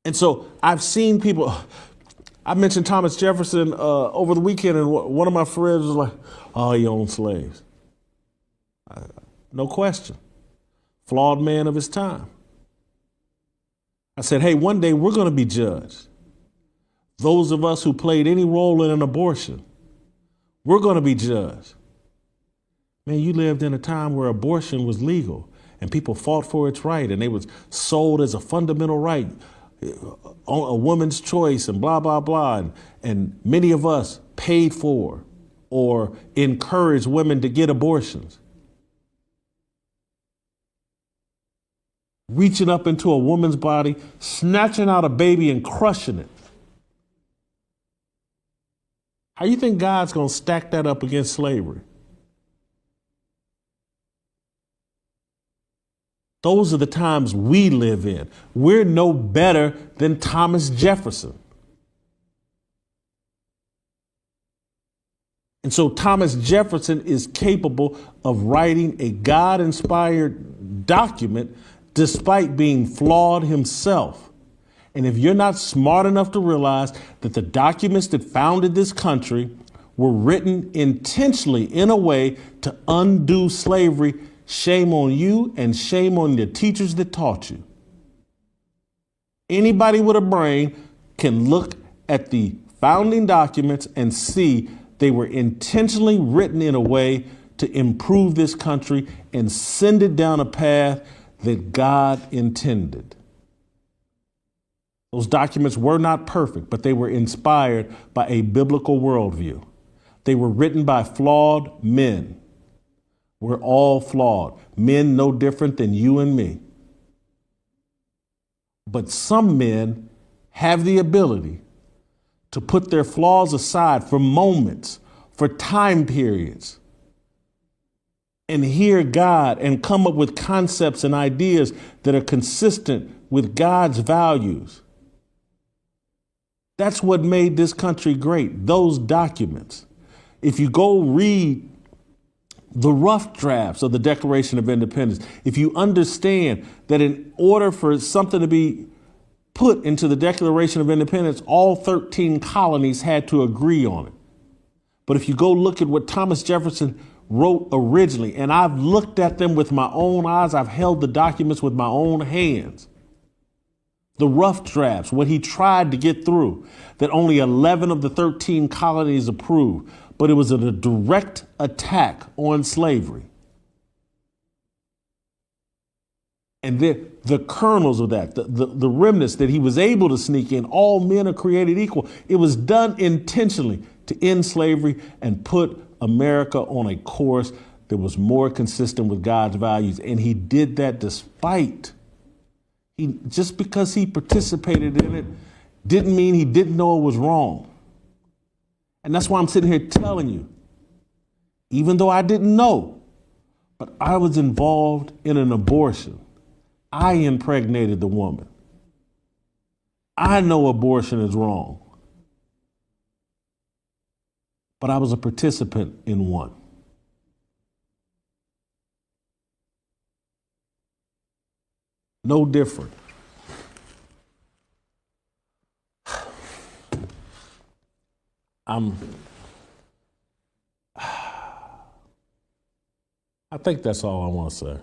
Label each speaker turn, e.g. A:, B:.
A: And so I've seen people, I mentioned Thomas Jefferson over the weekend, and one of my friends was like, oh, he owned slaves. No question. Flawed man of his time. I said, hey, one day we're going to be judged. Those of us who played any role in an abortion, we're going to be judged. Man, you lived in a time where abortion was legal and people fought for its right, and it was sold as a fundamental right, a woman's choice, and blah, blah, blah. And many of us paid for or encouraged women to get abortions. Reaching up into a woman's body, snatching out a baby and crushing it. How you think God's going to stack that up against slavery? Those are the times we live in. We're no better than Thomas Jefferson. And so Thomas Jefferson is capable of writing a God-inspired document despite being flawed himself. And if you're not smart enough to realize that the documents that founded this country were written intentionally in a way to undo slavery, shame on you and shame on the teachers that taught you. Anybody with a brain can look at the founding documents and see they were intentionally written in a way to improve this country and send it down a path that God intended. Those documents were not perfect, but they were inspired by a biblical worldview. They were written by flawed men. We're all flawed. Men no different than you and me. But some men have the ability to put their flaws aside for moments, for time periods, and hear God and come up with concepts and ideas that are consistent with God's values. That's what made this country great, those documents. If you go read the rough drafts of the Declaration of Independence, if you understand that in order for something to be put into the Declaration of Independence, all 13 colonies had to agree on it. But if you go look at what Thomas Jefferson wrote originally, and I've looked at them with my own eyes, I've held the documents with my own hands. The rough drafts, what he tried to get through, that only 11 of the 13 colonies approved, but it was a direct attack on slavery. And then the kernels of that, the remnants that he was able to sneak in, all men are created equal. It was done intentionally to end slavery and put America on a course that was more consistent with God's values. And he did that despite, just because he participated in it didn't mean he didn't know it was wrong. And that's why I'm sitting here telling you, even though I didn't know, but I was involved in an abortion. I impregnated the woman. I know abortion is wrong. But I was a participant in one. No different. I think that's all I want to say.